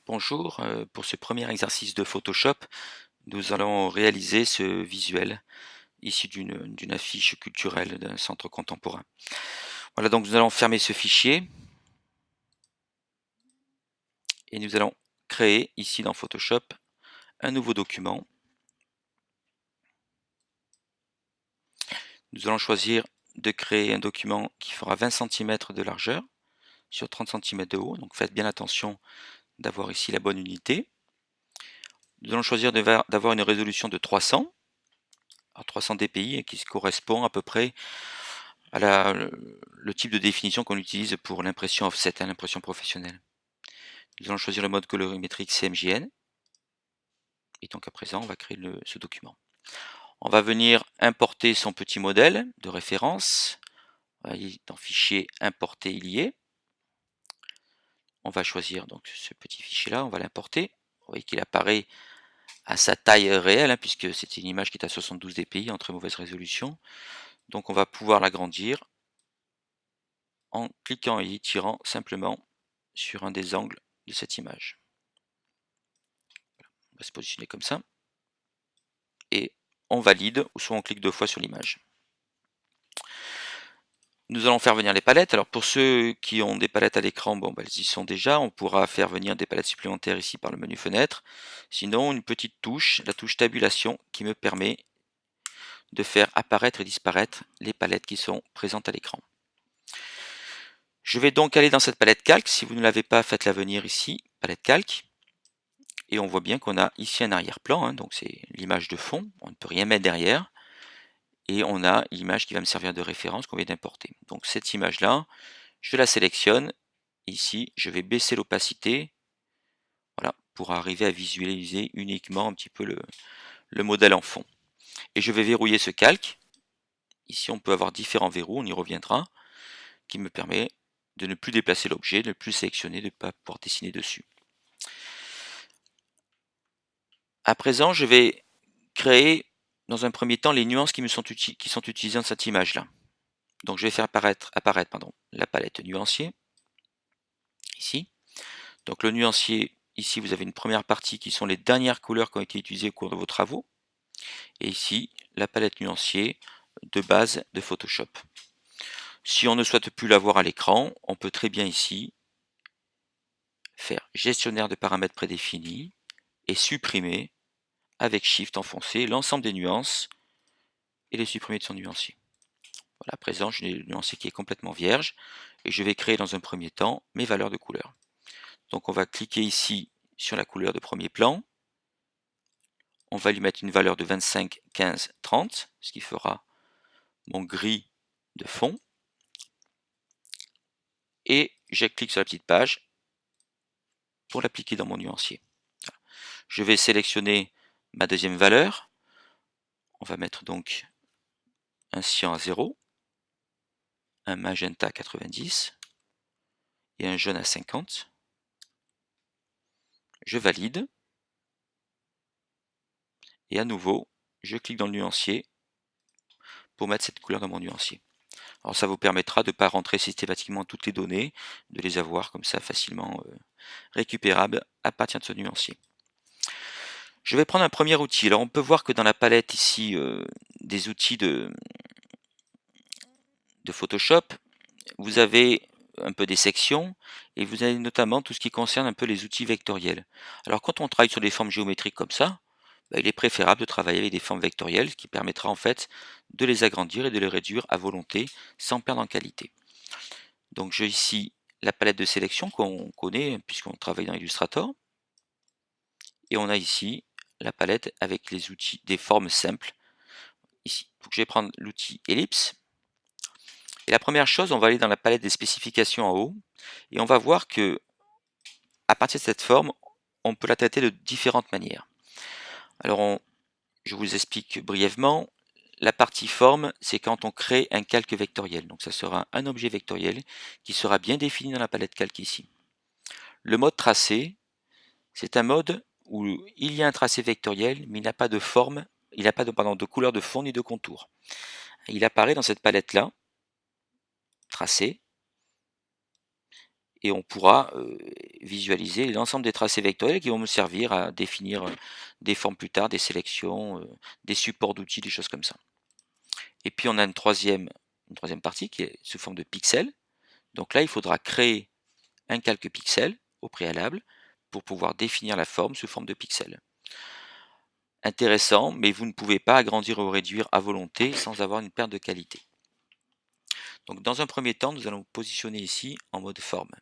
Bonjour, pour ce premier exercice de Photoshop, nous allons réaliser ce visuel issu d'une affiche culturelle d'un centre contemporain. Voilà, donc nous allons fermer ce fichier et nous allons créer ici dans Photoshop un nouveau document. Nous allons choisir de créer un document qui fera 20 cm de largeur sur 30 cm de haut, donc faites bien attention d'avoir ici la bonne unité. Nous allons choisir d'avoir une résolution de 300, à 300 dpi, qui correspond à peu près à le type de définition qu'on utilise pour l'impression offset, l'impression professionnelle. Nous allons choisir le mode colorimétrique CMJN. Et donc à présent, on va créer ce document. On va venir importer son petit modèle de référence. On va aller dans Fichier, Importer, il y est. On va choisir donc ce petit fichier-là, on va l'importer. Vous voyez qu'il apparaît à sa taille réelle, puisque c'est une image qui est à 72 dpi en très mauvaise résolution. Donc on va pouvoir l'agrandir en cliquant et y tirant simplement sur un des angles de cette image. On va se positionner comme ça. Et on valide, ou soit on clique 2 fois sur l'image. Nous allons faire venir les palettes. Alors pour ceux qui ont des palettes à l'écran, bon, elles y sont déjà. On pourra faire venir des palettes supplémentaires ici par le menu fenêtre. Sinon, une petite touche, la touche tabulation, qui me permet de faire apparaître et disparaître les palettes qui sont présentes à l'écran. Je vais donc aller dans cette palette calque. Si vous ne l'avez pas, faites-la venir ici, palette calque. Et on voit bien qu'on a ici un arrière-plan, donc c'est l'image de fond. On ne peut rien mettre derrière. Et on a l'image qui va me servir de référence qu'on vient d'importer. Donc cette image-là, je la sélectionne. Ici, je vais baisser l'opacité, voilà, pour arriver à visualiser uniquement un petit peu le modèle en fond. Et je vais verrouiller ce calque. Ici, on peut avoir différents verrous, on y reviendra, qui me permet de ne plus déplacer l'objet, de ne plus sélectionner, de ne pas pouvoir dessiner dessus. À présent, je vais créer dans un premier temps les nuances qui sont utilisées dans cette image-là. Donc je vais faire apparaître la palette nuancier, ici. Donc le nuancier, ici vous avez une première partie qui sont les dernières couleurs qui ont été utilisées au cours de vos travaux. Et ici, la palette nuancier de base de Photoshop. Si on ne souhaite plus la voir à l'écran, on peut très bien ici faire gestionnaire de paramètres prédéfinis et supprimer avec Shift enfoncé l'ensemble des nuances et les supprimer de son nuancier. Voilà, à présent, j'ai le nuancier qui est complètement vierge et je vais créer dans un premier temps mes valeurs de couleur. Donc on va cliquer ici sur la couleur de premier plan. On va lui mettre une valeur de 25, 15, 30, ce qui fera mon gris de fond. Et je clique sur la petite page pour l'appliquer dans mon nuancier. Je vais sélectionner ma deuxième valeur. On va mettre donc un cyan à 0, un magenta à 90 et un jaune à 50. Je valide. Et à nouveau, je clique dans le nuancier pour mettre cette couleur dans mon nuancier. Alors ça vous permettra de ne pas rentrer systématiquement toutes les données, de les avoir comme ça facilement récupérables à partir de ce nuancier. Je vais prendre un premier outil. Alors on peut voir que dans la palette ici des outils de Photoshop, vous avez un peu des sections et vous avez notamment tout ce qui concerne un peu les outils vectoriels. Alors quand on travaille sur des formes géométriques comme ça, il est préférable de travailler avec des formes vectorielles, ce qui permettra en fait de les agrandir et de les réduire à volonté sans perdre en qualité. Donc j'ai ici la palette de sélection qu'on connaît puisqu'on travaille dans Illustrator. Et on a ici la palette avec les outils des formes simples. Ici, donc je vais prendre l'outil ellipse. Et la première chose, on va aller dans la palette des spécifications en haut. Et on va voir que à partir de cette forme, on peut la traiter de différentes manières. Alors je vous explique brièvement. La partie forme, c'est quand on crée un calque vectoriel. Donc ça sera un objet vectoriel qui sera bien défini dans la palette calque ici. Le mode tracé, c'est un mode où il y a un tracé vectoriel, mais il n'a pas de forme, il n'a pas de couleur de fond ni de contour. Il apparaît dans cette palette-là, tracé, et on pourra visualiser l'ensemble des tracés vectoriels qui vont me servir à définir des formes plus tard, des sélections, des supports d'outils, des choses comme ça. Et puis on a une troisième partie qui est sous forme de pixels. Donc là, il faudra créer un calque pixel au préalable pour pouvoir définir la forme sous forme de pixels. Intéressant, mais vous ne pouvez pas agrandir ou réduire à volonté sans avoir une perte de qualité. Donc dans un premier temps, nous allons positionner ici en mode forme.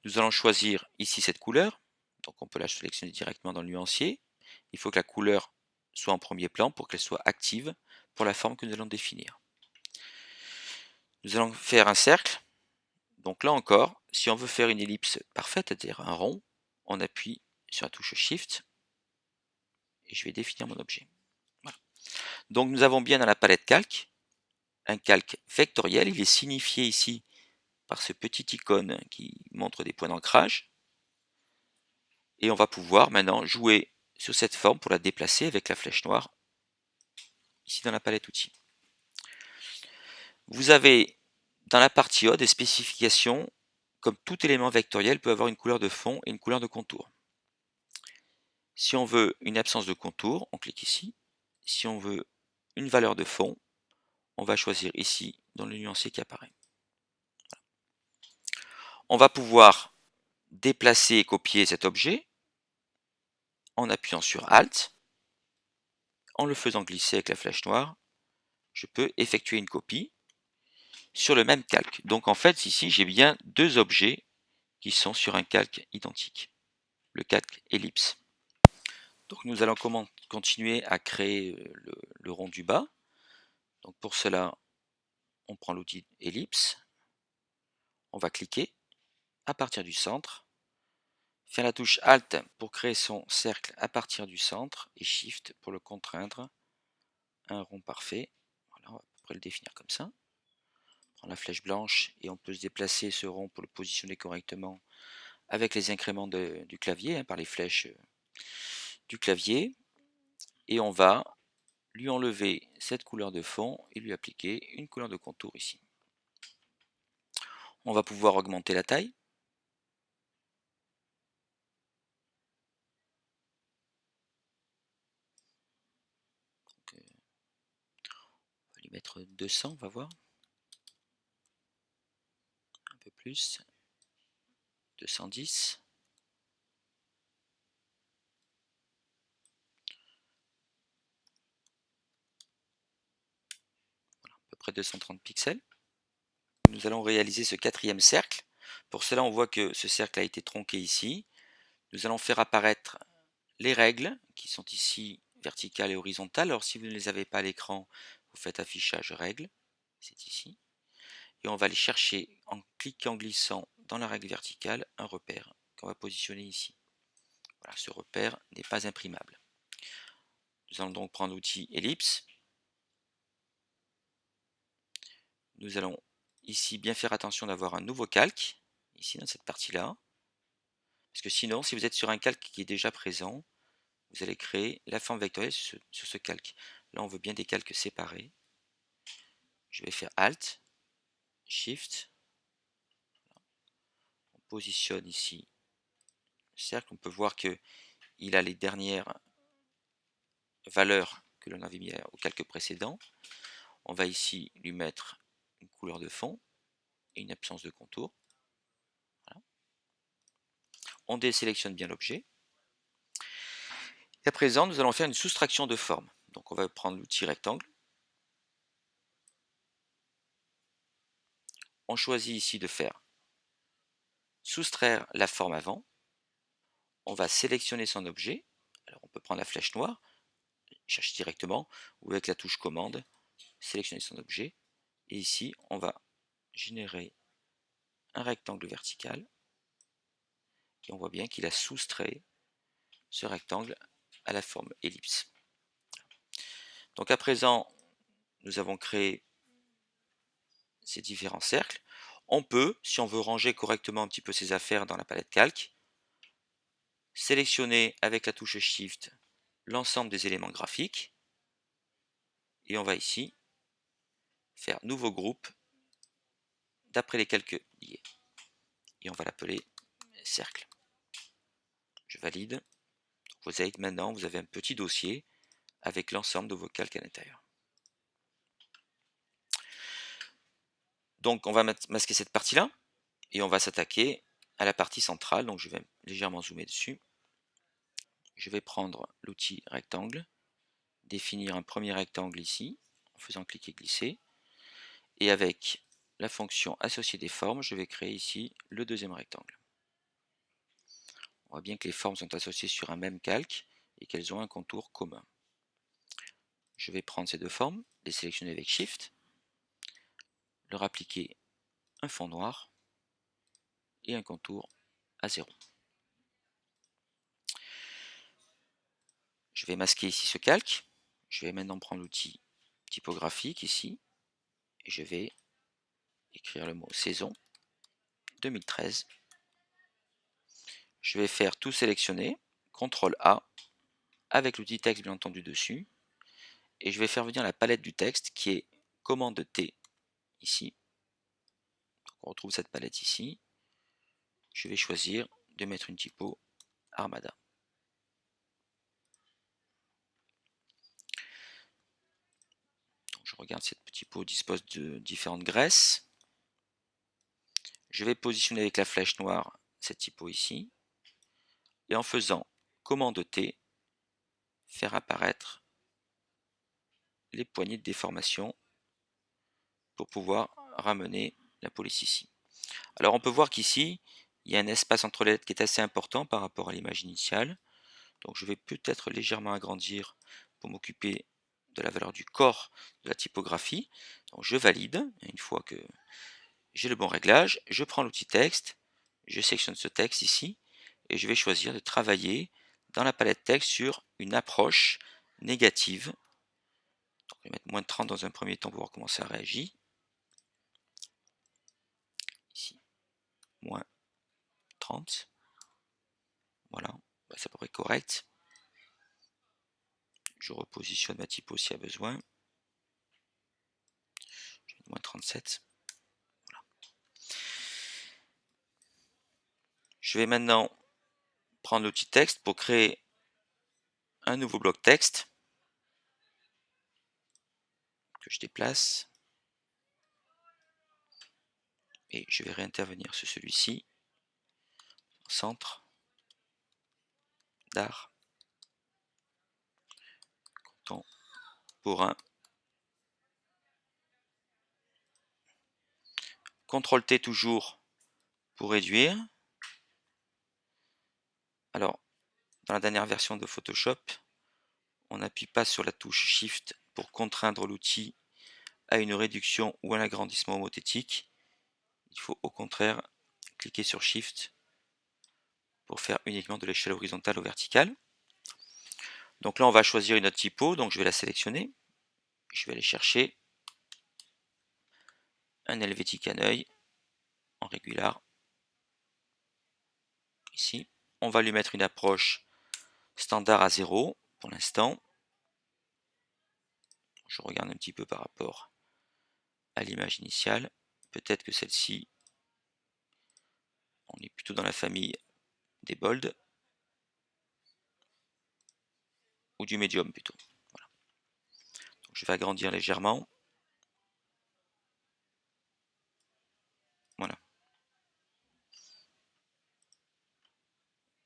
Nous allons choisir ici cette couleur, donc on peut la sélectionner directement dans le nuancier. Il faut que la couleur soit en premier plan pour qu'elle soit active pour la forme que nous allons définir. Nous allons faire un cercle. Donc là encore, si on veut faire une ellipse parfaite, c'est-à-dire un rond, on appuie sur la touche Shift et je vais définir mon objet. Voilà. Donc nous avons bien dans la palette calque un calque vectoriel. Il est signifié ici par ce petit icône qui montre des points d'ancrage. Et on va pouvoir maintenant jouer sur cette forme pour la déplacer avec la flèche noire ici dans la palette outils. Vous avez dans la partie haut des spécifications, comme tout élément vectoriel peut avoir une couleur de fond et une couleur de contour. Si on veut une absence de contour, on clique ici. Si on veut une valeur de fond, on va choisir ici dans le nuancier qui apparaît. On va pouvoir déplacer et copier cet objet en appuyant sur Alt. En le faisant glisser avec la flèche noire, je peux effectuer une copie sur le même calque. Donc en fait ici j'ai bien deux objets qui sont sur un calque identique, le calque ellipse. Donc nous allons continuer à créer le rond du bas. Donc pour cela, on prend l'outil ellipse, on va cliquer à partir du centre, faire la touche Alt pour créer son cercle à partir du centre et Shift pour le contraindre, un rond parfait. Voilà, on va à peu près le définir comme ça. On prend la flèche blanche et on peut se déplacer ce rond pour le positionner correctement avec les incréments du clavier, par les flèches du clavier. Et on va lui enlever cette couleur de fond et lui appliquer une couleur de contour ici. On va pouvoir augmenter la taille. Donc, on va lui mettre 200, on va voir. Un peu plus. 210. Voilà, à peu près 230 pixels. Nous allons réaliser ce quatrième cercle. Pour cela, on voit que ce cercle a été tronqué ici. Nous allons faire apparaître les règles qui sont ici verticales et horizontales. Alors si vous ne les avez pas à l'écran, vous faites affichage règles, c'est ici. Et on va aller chercher en cliquant, glissant dans la règle verticale, un repère qu'on va positionner ici. Voilà, ce repère n'est pas imprimable. Nous allons donc prendre l'outil ellipse. Nous allons ici bien faire attention d'avoir un nouveau calque, ici dans cette partie-là. Parce que sinon, si vous êtes sur un calque qui est déjà présent, vous allez créer la forme vectorielle sur ce calque. Là, on veut bien des calques séparés. Je vais faire Alt, Shift. On positionne ici le cercle. On peut voir qu'il a les dernières valeurs que l'on avait mis au calque précédent. On va ici lui mettre une couleur de fond et une absence de contour. Voilà. On désélectionne bien l'objet. Et à présent, nous allons faire une soustraction de forme. Donc on va prendre l'outil rectangle. On choisit ici de faire soustraire la forme avant. On va sélectionner son objet. Alors on peut prendre la flèche noire, chercher directement, ou avec la touche commande, sélectionner son objet. Et ici, on va générer un rectangle vertical. Et on voit bien qu'il a soustrait ce rectangle à la forme ellipse. Donc à présent, nous avons créé ces différents cercles. On peut, si on veut ranger correctement un petit peu ses affaires dans la palette calque, sélectionner avec la touche Shift l'ensemble des éléments graphiques. Et on va ici faire nouveau groupe d'après les calques liés. et on va l'appeler cercle. Je valide. Vous avez maintenant, vous avez un petit dossier avec l'ensemble de vos calques à l'intérieur. Donc on va masquer cette partie-là et on va s'attaquer à la partie centrale. Donc je vais légèrement zoomer dessus. Je vais prendre l'outil rectangle, définir un premier rectangle ici en faisant cliquer glisser, et avec la fonction associer des formes, je vais créer ici le deuxième rectangle. On voit bien que les formes sont associées sur un même calque et qu'elles ont un contour commun. Je vais prendre ces deux formes, les sélectionner avec Shift, leur appliquer un fond noir et un contour à 0. Je vais masquer ici ce calque. Je vais maintenant prendre l'outil typographique ici et je vais écrire le mot saison 2013. Je vais faire tout sélectionner, CTRL A, avec l'outil texte bien entendu dessus, et je vais faire venir la palette du texte qui est commande T ici. Donc on retrouve cette palette ici. Je vais choisir de mettre une typo Armada. Donc je regarde si cette typo dispose de différentes graisses. Je vais positionner avec la flèche noire cette typo ici, et en faisant commande T, faire apparaître les poignées de déformation pour pouvoir ramener la police ici. Alors on peut voir qu'ici, il y a un espace entre les lettres qui est assez important par rapport à l'image initiale. Donc je vais peut-être légèrement agrandir pour m'occuper de la valeur du corps de la typographie. Donc je valide, et une fois que j'ai le bon réglage, je prends l'outil texte, je sélectionne ce texte ici, et je vais choisir de travailler dans la palette texte sur une approche négative. Donc je vais mettre moins de 30 dans un premier temps pour voir comment ça réagit. Ici, moins 30. Voilà, c'est à peu près correct. Je repositionne ma typo s'il y a besoin. Je vais mettre moins 37. Voilà. Je vais maintenant prendre l'outil texte pour créer un nouveau bloc texte que je déplace. Et je vais réintervenir sur celui-ci. Centre d'art. Contemporain. CTRL T toujours pour réduire. Alors, dans la dernière version de Photoshop, on n'appuie pas sur la touche Shift pour contraindre l'outil à une réduction ou un agrandissement homothétique. Il faut au contraire cliquer sur Shift pour faire uniquement de l'échelle horizontale ou verticale. Donc là, on va choisir une autre typo, donc je vais la sélectionner. Je vais aller chercher un helvétique à œil en régular. Ici, on va lui mettre une approche standard à 0 pour l'instant. Je regarde un petit peu par rapport à l'image initiale. Peut-être que celle-ci, on est plutôt dans la famille des bold ou du medium plutôt. Voilà. Donc je vais agrandir légèrement. Voilà.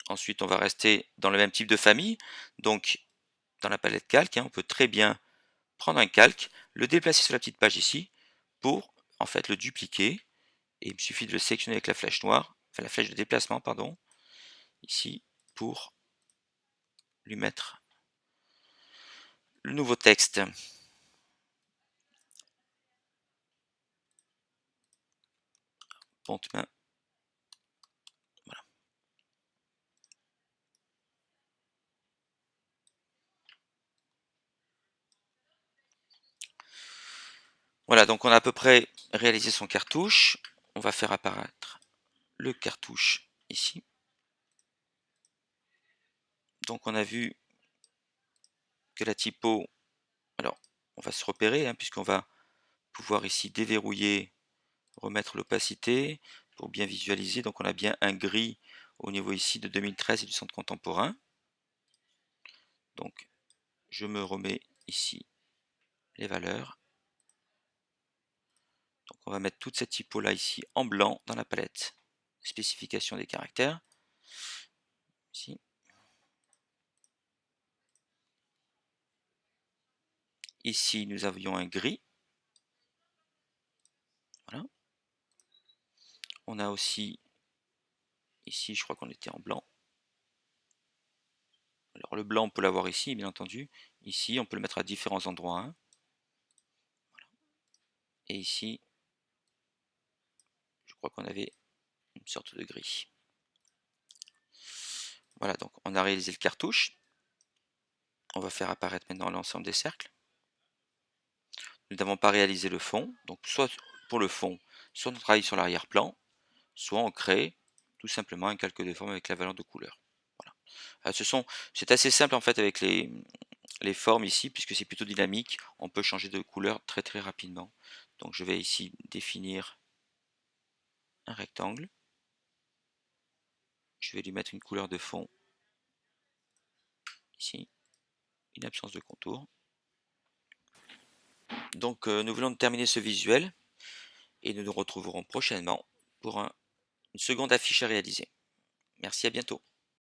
Ensuite, on va rester dans le même type de famille. Donc, dans la palette calque, on peut très bien prendre un calque, le déplacer sur la petite page ici, pour en fait le dupliquer. Et il me suffit de le sélectionner avec la flèche noire, enfin la flèche de déplacement, pardon, ici, pour lui mettre le nouveau texte. Ponte-main. Voilà. Voilà, donc on a à peu près réalisé son cartouche. On va faire apparaître le cartouche ici. Donc on a vu que la typo, alors on va se repérer puisqu'on va pouvoir ici déverrouiller, remettre l'opacité, pour bien visualiser. Donc on a bien un gris au niveau ici de 2013 et du centre contemporain. Donc je me remets ici les valeurs. Donc on va mettre toute cette typo là ici en blanc dans la palette spécification des caractères. Ici. Ici nous avions un gris. Voilà. On a aussi ici, je crois qu'on était en blanc. Alors le blanc on peut l'avoir ici bien entendu. Ici on peut le mettre à différents endroits. Hein. Voilà. Et ici je crois qu'on avait une sorte de gris. Voilà, donc on a réalisé le cartouche. On va faire apparaître maintenant l'ensemble des cercles. Nous n'avons pas réalisé le fond, donc soit pour le fond, soit on travaille sur l'arrière-plan, soit on crée tout simplement un calque de forme avec la valeur de couleur. Voilà. C'est assez simple en fait avec les formes ici, puisque c'est plutôt dynamique, on peut changer de couleur très très rapidement. Donc je vais ici définir un rectangle. Je vais lui mettre une couleur de fond ici, une absence de contour. Donc nous venons de terminer ce visuel et nous nous retrouverons prochainement pour une seconde affiche à réaliser. Merci, à bientôt.